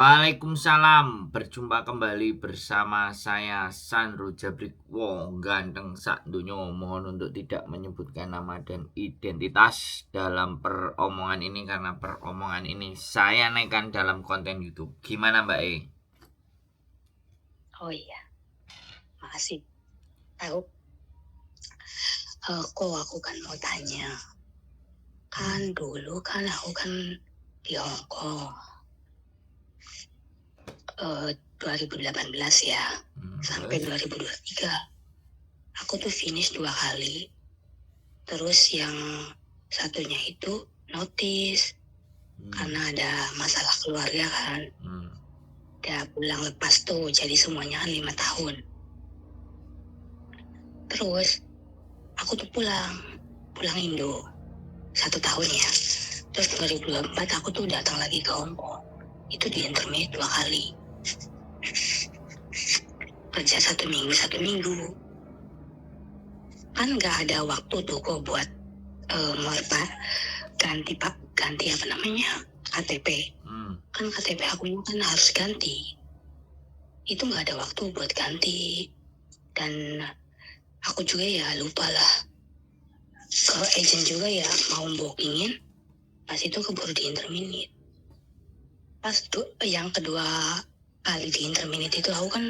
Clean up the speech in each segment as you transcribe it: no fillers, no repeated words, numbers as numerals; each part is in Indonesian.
Waalaikumsalam, berjumpa kembali bersama saya Sandro Jabrik Wong ganteng sak dunyo. Mohon untuk tidak menyebutkan nama dan identitas dalam peromongan ini karena peromongan ini saya naikkan dalam konten YouTube. Gimana Mbak E? Oh iya, makasih. Tahu, kok aku kan mau tanya. Kan dulu kan aku kan di Hong Kong. 2018 ya, sampai 2023. Aku tuh finish 2 kali. Terus yang satunya itu notice karena ada masalah keluarga kan. Udah pulang lepas tuh, jadi semuanya kan 5 tahun. Terus aku tuh pulang Indo 1 tahun ya. Terus 2024 aku tuh datang lagi ke Hong Kong. Itu di intermediate 2 kali. Kerja 1 minggu. Kan nggak ada waktu tuh kok buat ganti apa namanya KTP. Kan KTP aku kan harus ganti. Itu nggak ada waktu buat ganti. Dan aku juga ya lupa lah. Ke agent juga ya mau bookingin. Pas itu keburu di intermediate. Pas tuh yang kedua kali di intermediate itu aku kan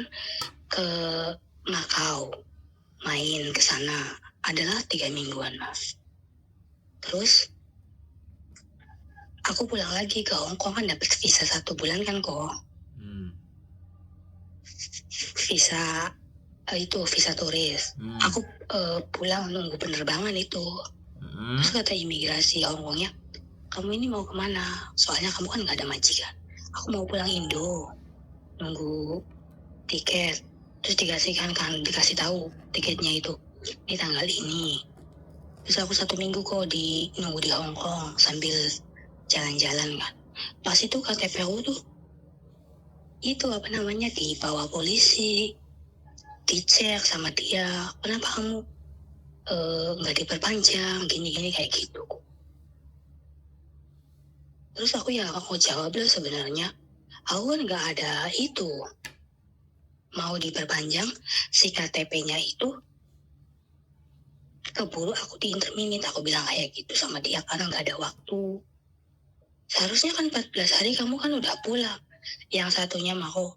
ke Macau main ke sana adalah 3 mingguan mas. Terus aku pulang lagi ke Hong Kong kan dapat visa 1 bulan kan kok. Visa itu visa turis. Aku pulang nunggu penerbangan itu. Terus kata imigrasi Hong Kongnya, kamu ini mau kemana? Soalnya kamu kan nggak ada majikan. Aku mau pulang Indo, nunggu tiket. Terus dikasih tahu tiketnya itu di tanggal ini. Terus aku 1 minggu kok nunggu di Hong Kong sambil jalan-jalan kan. Pas itu KTP aku tuh itu apa namanya dibawa polisi, dicek sama dia, kenapa kamu nggak diperpanjang gini-gini kayak gitu. Terus aku ya mau jawab lah sebenarnya aku kan nggak ada itu mau diperpanjang si KTP-nya itu keburu aku di intermediate. Aku bilang kayak gitu sama dia karena nggak ada waktu. Seharusnya kan 14 hari kamu kan udah pulang. Yang satunya mau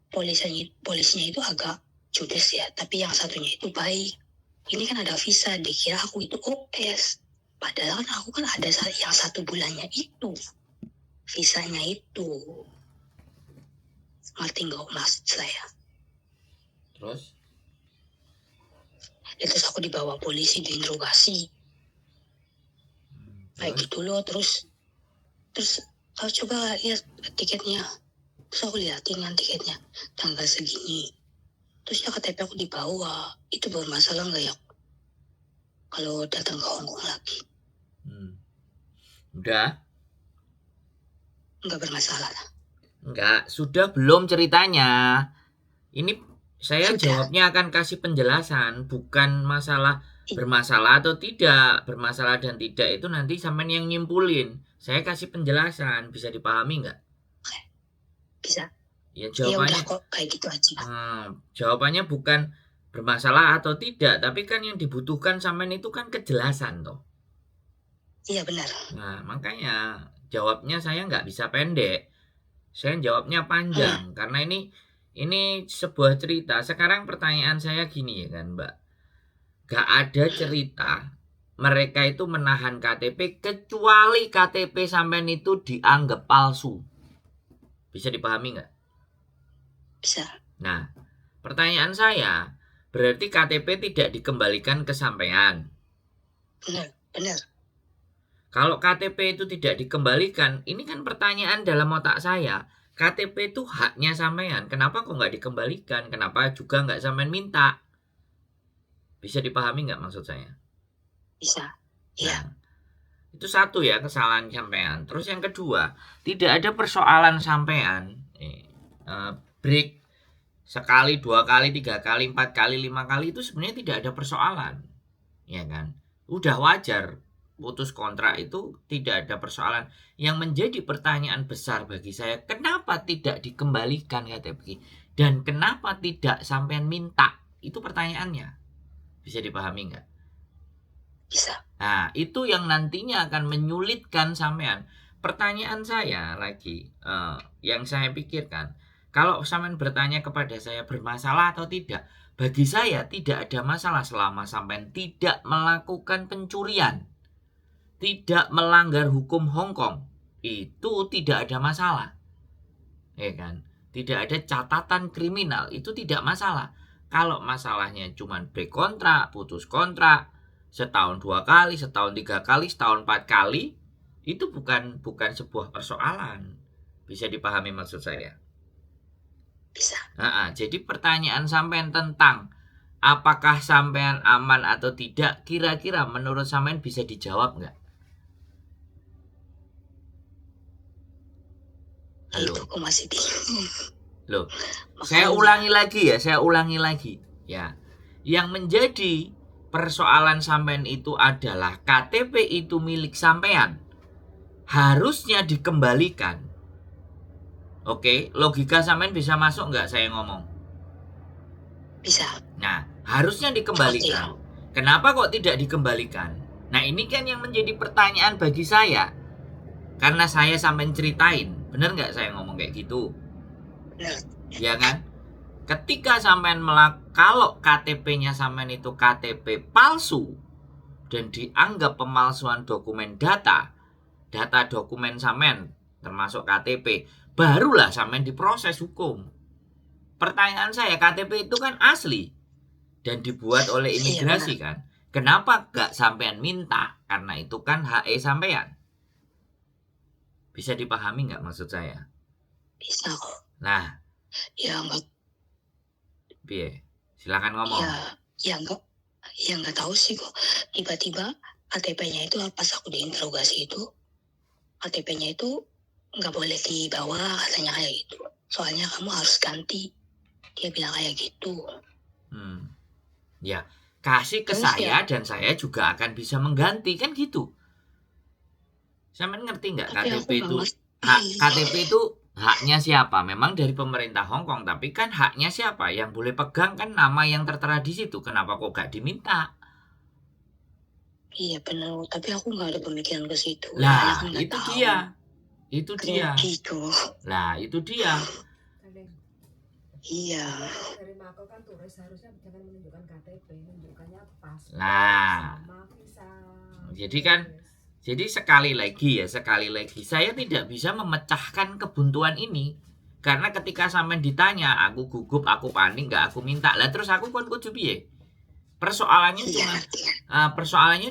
polisinya itu agak judes ya, tapi yang satunya itu baik. Ini kan ada visa, dikira aku itu OS. Padahal kan aku kan ada yang 1 bulannya itu. Visanya itu. Ngerti nggak maksud saya? Terus? Terus aku dibawa polisi diinterogasi. Kayak gitu loh. Terus coba lihat tiketnya. Terus aku liatin kan tiketnya tanggal segini. Terus ya KTP aku dibawa. Itu bermasalah nggak ya kalau datang ke Hong Kong lagi? Udah? Nggak bermasalah lah. Enggak, sudah belum ceritanya. Ini saya Sudah. Jawabnya akan kasih penjelasan, bukan masalah bermasalah atau tidak. Bermasalah dan tidak itu nanti sampean yang nyimpulin. Saya kasih penjelasan, bisa dipahami nggak? Bisa. Ya udah jawabannya kok kayak gitu aja. Jawabannya bukan bermasalah atau tidak, tapi kan yang dibutuhkan sampean itu kan kejelasan toh. Iya benar. Nah makanya jawabnya saya nggak bisa pendek. Saya jawabnya panjang karena ini sebuah cerita. Sekarang pertanyaan saya gini ya kan Mbak. Gak ada cerita mereka itu menahan KTP kecuali KTP sampean itu dianggap palsu. Bisa dipahami nggak? Bisa. Nah, pertanyaan saya, berarti KTP tidak dikembalikan ke sampean. Benar. Kalau KTP itu tidak dikembalikan, ini kan pertanyaan dalam otak saya. KTP itu haknya sampean, kenapa kok nggak dikembalikan? Kenapa juga nggak sampean minta? Bisa dipahami nggak maksud saya? Bisa. Iya. Nah, itu satu ya kesalahan sampean. Terus yang kedua, tidak ada persoalan sampean break sekali, 2 kali, 3 kali, 4 kali, 5 kali itu sebenarnya tidak ada persoalan. Ya kan? Udah wajar. putus kontrak itu tidak ada persoalan. Yang menjadi pertanyaan besar bagi saya, kenapa tidak dikembalikan KTP? Dan kenapa tidak sampean minta? Itu pertanyaannya. Bisa dipahami nggak? Bisa. Nah, itu yang nantinya akan menyulitkan sampean. Pertanyaan saya lagi, yang saya pikirkan, kalau sampean bertanya kepada saya bermasalah atau tidak, bagi saya tidak ada masalah selama sampean tidak melakukan pencurian, tidak melanggar hukum Hong Kong, itu tidak ada masalah, ya kan? Tidak ada catatan kriminal, itu tidak masalah. Kalau masalahnya cuma break kontrak, putus kontrak, setahun 2 kali, setahun 3 kali, setahun 4 kali, itu bukan sebuah persoalan. Bisa dipahami maksud saya? Bisa. Jadi pertanyaan sampean tentang apakah sampean aman atau tidak, kira-kira menurut sampean bisa dijawab nggak? Halo. Itu aku masih bingung. Loh, saya ulangi lagi ya. Yang menjadi persoalan sampean itu adalah KTP itu milik sampean, harusnya dikembalikan. Oke, logika sampean bisa masuk nggak saya ngomong? Bisa. Nah, harusnya dikembalikan. Kenapa kok tidak dikembalikan? Nah, ini kan yang menjadi pertanyaan bagi saya. Karena saya sampean ceritain, bener nggak saya ngomong kayak gitu? Bener. Ya kan? Ketika sampean kalau KTP-nya sampean itu KTP palsu dan dianggap pemalsuan dokumen data dokumen sampean termasuk KTP, barulah sampean diproses hukum. Pertanyaan saya, KTP itu kan asli dan dibuat oleh imigrasi kan? Kenapa gak sampean minta? Karena itu kan HE sampean. Bisa dipahami nggak maksud saya? Bisa kok. Nah, ya enggak. Silakan ngomong. Ya enggak tahu sih kok. Tiba-tiba KTP-nya itu pas aku diinterogasi itu, KTP-nya itu nggak boleh dibawa, katanya kayak gitu. Soalnya kamu harus ganti. Dia bilang kayak gitu. Ya, kasih ke saya dan saya juga akan bisa mengganti kan gitu. Sampean ngerti nggak KTP itu KTP itu haknya siapa? Memang dari pemerintah Hong Kong, tapi kan haknya siapa? Yang boleh pegang kan nama yang tertera di situ. Kenapa kok gak diminta? Iya benar, tapi aku nggak ada pemikiran ke situ. Lah, itu dia. Itu dia. Gitu. Lah, itu dia. Iya. Dari Mako kan turis harusnya jangan menunjukkan KTP, menunjukkannya paspor sama visa. Jadi sekali lagi saya tidak bisa memecahkan kebuntuan ini. Karena ketika sampean ditanya, aku gugup, aku panik, nggak aku minta. Lah terus aku kon kudu piye? Persoalannya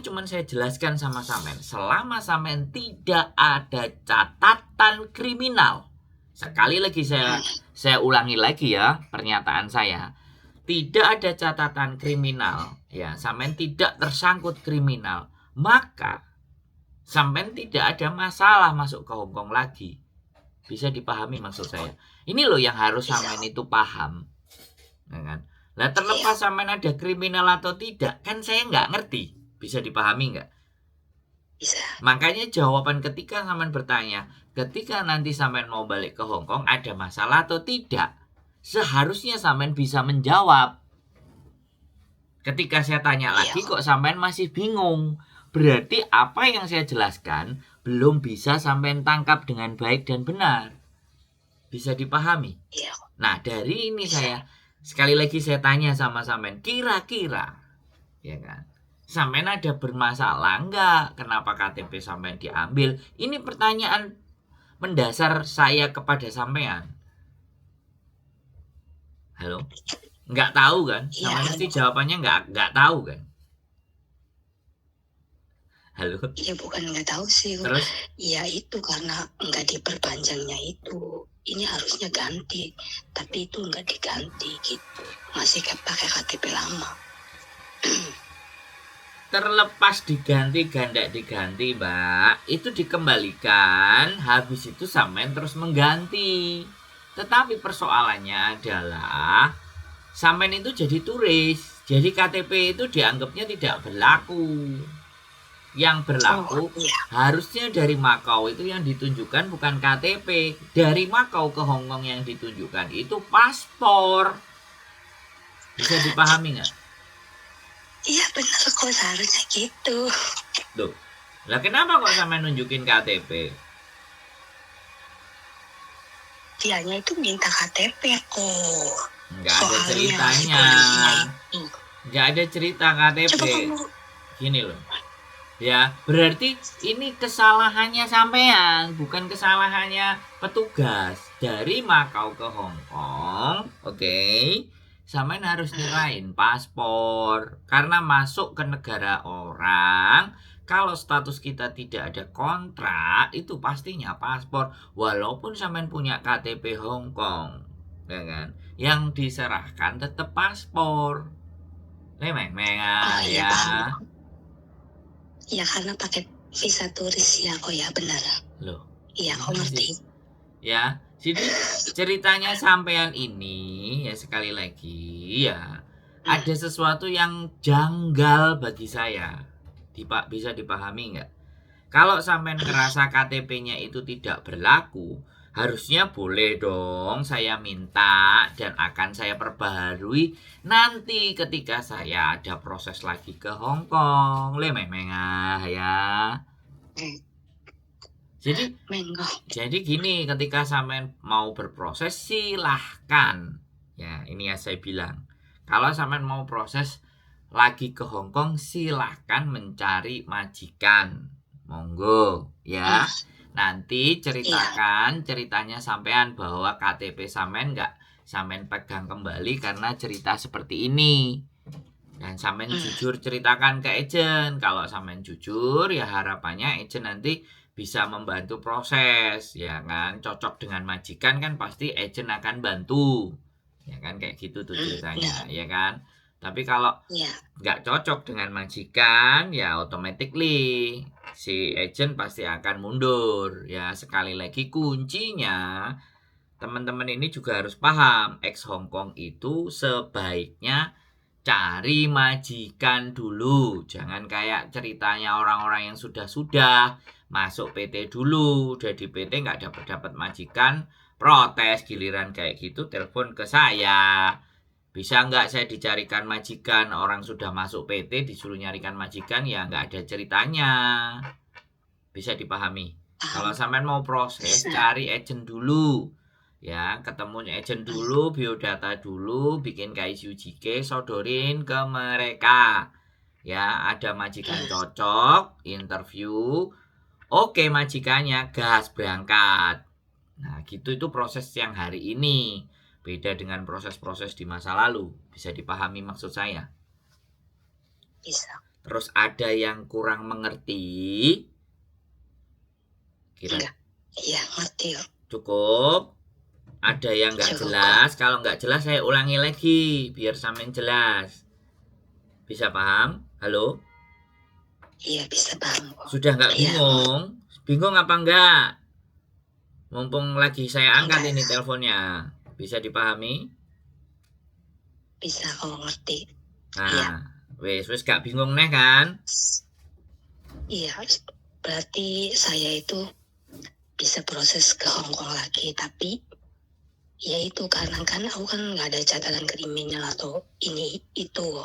cuma saya jelaskan sama sampean. Selama sampean tidak ada catatan kriminal. Sekali lagi saya ulangi lagi ya pernyataan saya. Tidak ada catatan kriminal, ya, sampean tidak tersangkut kriminal, maka sampean tidak ada masalah masuk ke Hong Kong lagi. Bisa dipahami maksud saya? Ini loh yang harus sampean itu paham. Ya kan? Nah, terlepas sampean ada kriminal atau tidak, kan saya nggak ngerti. Bisa dipahami nggak? Bisa. Makanya jawaban ketika sampean bertanya, ketika nanti sampean mau balik ke Hong Kong ada masalah atau tidak, seharusnya sampean bisa menjawab. Ketika saya tanya lagi kok sampean masih bingung, berarti apa yang saya jelaskan belum bisa sampean tangkap dengan baik dan benar. Bisa dipahami? Iya. Nah, dari ini sekali lagi saya tanya sama sampean, kira-kira ya kan, sampean ada bermasalah enggak? Kenapa KTP sampean diambil? Ini pertanyaan mendasar saya kepada sampean. Halo? Enggak tahu kan? Sampean mesti jawabannya enggak tahu kan? Halo? Iya bukan nggak tahu sih. Terus? Ya itu karena nggak diperpanjangnya itu. Ini harusnya ganti, tapi itu nggak diganti gitu. Masih pakai KTP lama. Terlepas diganti nggak diganti, Mbak, itu dikembalikan. Habis itu sampean terus mengganti. Tetapi persoalannya adalah sampean itu jadi turis. Jadi KTP itu dianggapnya tidak berlaku. Yang berlaku harusnya dari Makau itu yang ditunjukkan bukan KTP. Dari Makau ke Hong Kong yang ditunjukkan itu paspor. Bisa dipahami nggak? Iya benar kok, seharusnya gitu. Loh, lah kenapa kok sampai nunjukin KTP? Dianya itu minta KTP kok. Nggak ada ceritanya. Nggak ada cerita KTP. Gini loh. Ya, berarti ini kesalahannya sampean, bukan kesalahannya petugas. Dari Makau ke Hong Kong, oke. Sampean harus nyerahin paspor. Karena masuk ke negara orang, kalau status kita tidak ada kontrak, itu pastinya paspor. Walaupun sampean punya KTP Hong Kong, ya kan? Yang diserahkan tetap paspor. Lemeng-mengah ya. Ya karena pakai visa turis ya kok, ya benar. Loh. Iya, aku ngerti. Ya, jadi ceritanya sampean ini ya sekali lagi ya ada sesuatu yang janggal bagi saya. Bisa dipahami nggak? Kalau sampean ngerasa KTP-nya itu tidak berlaku, harusnya boleh dong saya minta dan akan saya perbaharui nanti ketika saya ada proses lagi ke Hong Kong. Lemeng-mengah ya. Jadi gini, ketika sampean mau berproses silahkan. Ya, ini ya saya bilang. Kalau sampean mau proses lagi ke Hong Kong silahkan mencari majikan. Monggo ya. Nanti ceritanya sampean bahwa KTP sampean nggak sampean pegang kembali karena cerita seperti ini. Dan sampean jujur ceritakan ke agent. Kalau sampean jujur ya harapannya agent nanti bisa membantu proses, ya kan? Cocok dengan majikan kan pasti agent akan bantu. Ya kan kayak gitu tuh ceritanya, ya kan? Tapi kalau nggak cocok dengan majikan, ya automatically si agent pasti akan mundur. Ya, sekali lagi kuncinya teman-teman ini juga harus paham, ex Hong Kong itu sebaiknya cari majikan dulu. Jangan kayak ceritanya orang-orang yang sudah masuk PT dulu, udah di PT nggak dapat majikan, protes giliran kayak gitu, telepon ke saya. Bisa nggak saya dicarikan majikan? Orang sudah masuk PT disuruh nyarikan majikan, ya nggak ada ceritanya. Bisa dipahami? Kalau sampean mau proses, cari agent dulu. Ya, ketemu agent dulu, biodata dulu, bikin KIS-UJK, sodorin ke mereka. Ya, ada majikan cocok, interview. Oke, majikannya gas berangkat. Nah, gitu itu proses yang hari ini. Beda dengan proses-proses di masa lalu. Bisa dipahami maksud saya? Bisa. Terus ada yang kurang mengerti? Iya, ngerti. Cukup? Ada yang nggak jelas? Kalau nggak jelas saya ulangi lagi biar sampean jelas. Bisa paham? Halo? Iya, bisa paham. Sudah nggak bingung? Bingung apa enggak? Mumpung lagi saya angkat ini teleponnya. Bisa dipahami? Bisa, kalau ngerti. Nah, wes gak bingung nih kan? Iya, berarti saya itu bisa proses ke Hong Kong lagi, tapi ya itu karena kan aku kan nggak ada catatan kriminal atau ini itu.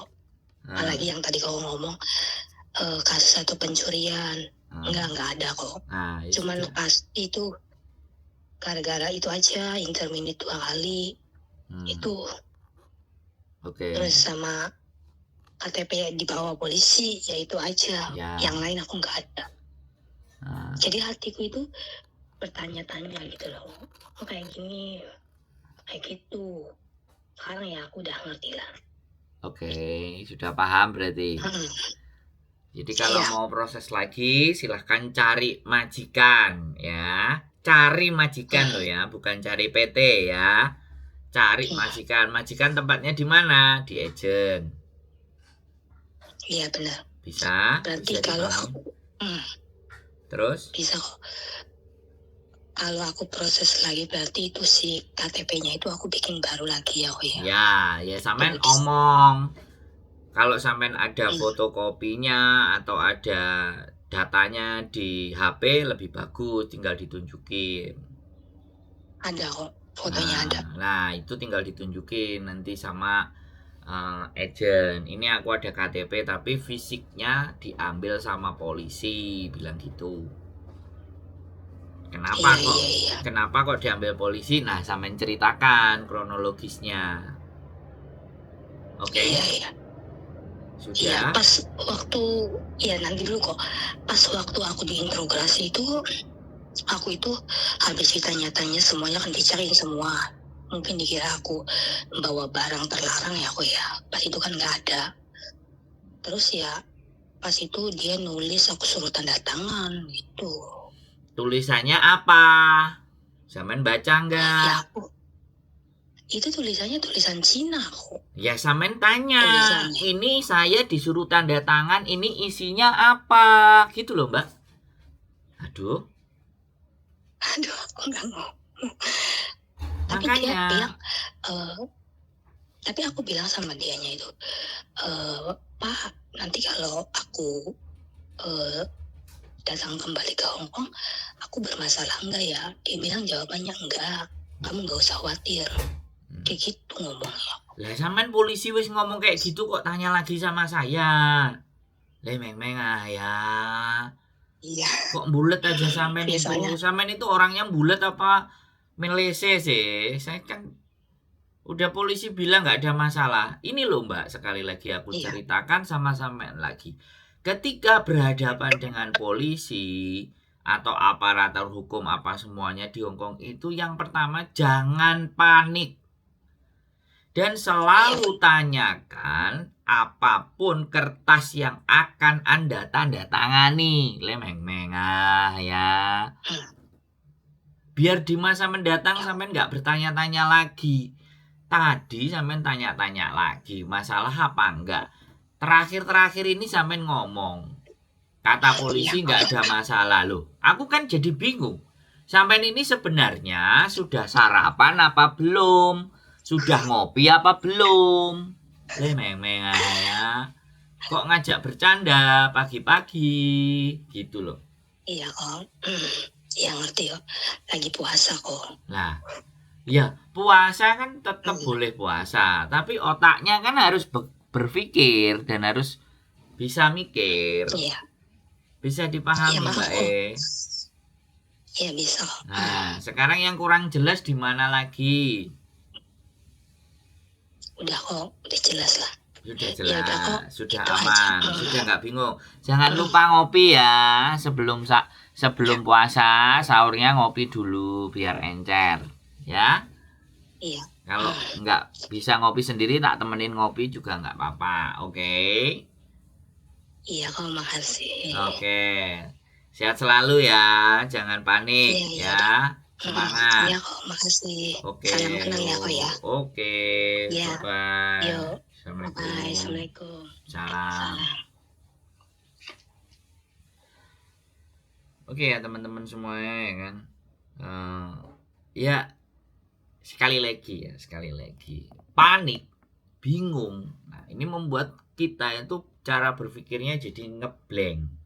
Apalagi yang tadi kau ngomong kasus atau pencurian, nggak ada kok. Cuman pas itu gara-gara itu aja interminate 2 kali itu. Terus sama KTP dibawa polisi, ya itu aja. Yang lain aku nggak ada. Jadi hatiku itu bertanya-tanya gitu loh, kok kayak gini, kayak gitu. Sekarang ya aku udah ngerti lah. Oke, sudah paham berarti. Jadi kalau mau proses lagi silahkan cari majikan ya. Cari majikan loh ya, bukan cari PT ya. Cari majikan. Majikan tempatnya di mana? Di agent. Iya benar. Bisa? Berarti bisa kalau aku terus? Bisa kok. Kalau aku proses lagi berarti itu si KTP-nya itu aku bikin baru lagi ya, Ya sampean omong. Kalau sampean ada fotokopinya atau ada datanya di HP lebih bagus, tinggal ditunjukin. Ada kok, fotonya ada. Nah, itu tinggal ditunjukin nanti sama agent. Ini aku ada KTP tapi fisiknya diambil sama polisi, bilang gitu. Kenapa kok diambil polisi? Nah, sampean ceritakan kronologisnya. Oke. Iya. Sudah. Iya, pas waktu nanti dulu kok. Pas waktu aku diinterogasi itu, aku itu habis ditanya-tanya semuanya kan dicariin semua. Mungkin dikira aku bawa barang terlarang ya aku ya. Pas itu kan nggak ada. Terus ya pas itu dia nulis, aku suruh tanda tangan gitu. Tulisannya apa? Sampean baca nggak? Ya itu tulisannya tulisan Cina kok. Ya sampean tanya, ini saya disuruh tanda tangan, ini isinya apa? Gitu loh Mbak. Aduh, aku nggak ngomong. Tapi dia bilang, tapi aku bilang sama dianya itu, Pak, nanti kalau aku datang kembali ke Hong Kong, aku bermasalah enggak ya? Dia bilang jawabannya enggak, kamu nggak usah khawatir. Kayak gitu ngomongnya. Lah sampean polisi wis ngomong kayak gitu kok tanya lagi sama saya. Meng ya. Iya. Kok bulet aja sampean itu? Sampean itu orangnya bulet apa melese sih? Saya kan udah polisi bilang nggak ada masalah. Ini loh Mbak, sekali lagi aku ceritakan sama sampean lagi. Ketika berhadapan dengan polisi atau aparatur hukum apa semuanya di Hong Kong itu, yang pertama jangan panik. Dan selalu tanyakan apapun kertas yang akan Anda tanda tangani. Meng ya. Biar di masa mendatang sampean nggak bertanya-tanya lagi. Tadi sampean tanya-tanya lagi, masalah apa enggak? Terakhir ini sampean ngomong, kata polisi nggak ada masalah loh. Aku kan jadi bingung. Sampean ini sebenarnya sudah sarapan apa belum? Sudah ngopi apa belum? Meng ya. Kok ngajak bercanda pagi-pagi gitu loh. Iya kok. Ya ngerti kok. Lagi puasa kok. Nah, ya puasa kan tetap boleh puasa, tapi otaknya kan harus berpikir dan harus bisa mikir. Iya. Bisa dipahami Mbak Iya bisa. Nah, sekarang yang kurang jelas di mana lagi? Udah kok, udah jelas lah. Sudah jelas, sudah aman, sudah nggak bingung. Jangan lupa ngopi ya sebelum puasa, sahurnya ngopi dulu biar encer, ya. Iya. Kalau nggak bisa ngopi sendiri, tak temenin ngopi juga nggak apa-apa, oke? Iya kok, makasih. Oke, sehat selalu ya, jangan panik ya. Semangat. Iya kok, makasih. Oke. Salam kenal ya kok ya. Oke. Ya. Bye. Yuk. Assalamualaikum. Assalamualaikum. Salam. Oke ya teman-teman semuanya ya kan. Ya sekali lagi panik, bingung. Nah ini membuat kita itu cara berpikirnya jadi ngeblank.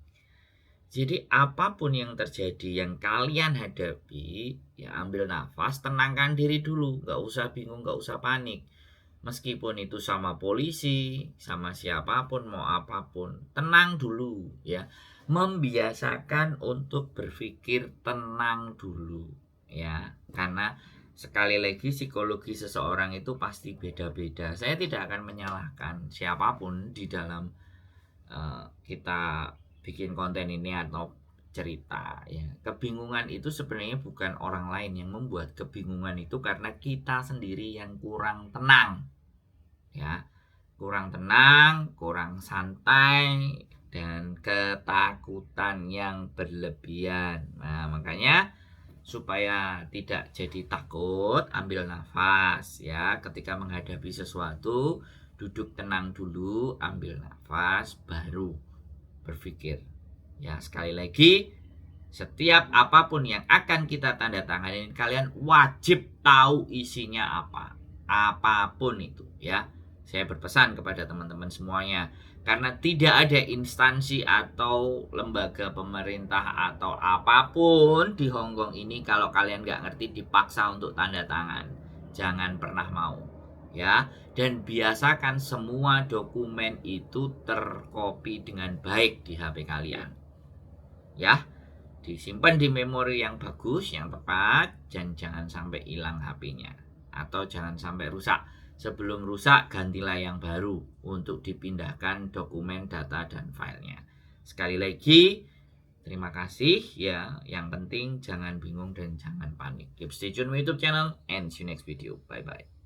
Jadi apapun yang terjadi, yang kalian hadapi, ya ambil nafas, tenangkan diri dulu. Gak usah bingung, gak usah panik. Meskipun itu sama polisi, sama siapapun, mau apapun, tenang dulu ya. Membiasakan untuk berpikir tenang dulu ya. Karena sekali lagi psikologi seseorang itu pasti beda-beda. Saya tidak akan menyalahkan siapapun di dalam kita bikin konten ini atau cerita ya. Kebingungan itu sebenarnya bukan orang lain yang membuat kebingungan, itu karena kita sendiri yang kurang tenang ya, kurang tenang, kurang santai, dan ketakutan yang berlebihan. Nah makanya supaya tidak jadi takut, ambil nafas ya. Ketika menghadapi sesuatu, duduk tenang dulu, ambil nafas, baru berpikir ya. Sekali lagi, setiap apapun yang akan kita tanda tangani, kalian wajib tahu isinya apa, apapun itu ya. Saya berpesan kepada teman-teman semuanya, Karena tidak ada instansi atau lembaga pemerintah atau apapun di Hong Kong ini, kalau kalian nggak ngerti dipaksa untuk tanda tangan. Jangan pernah mau. Ya, dan biasakan semua dokumen itu terkopi dengan baik di HP kalian. Ya, disimpan di memori yang bagus, yang tepat, dan jangan sampai hilang HP-nya. Atau jangan sampai rusak. Sebelum rusak, gantilah yang baru untuk dipindahkan dokumen, data, dan filenya. Sekali lagi, terima kasih ya. Yang penting jangan bingung dan jangan panik. Keep stay tune with YouTube channel and see you next video. Bye-bye.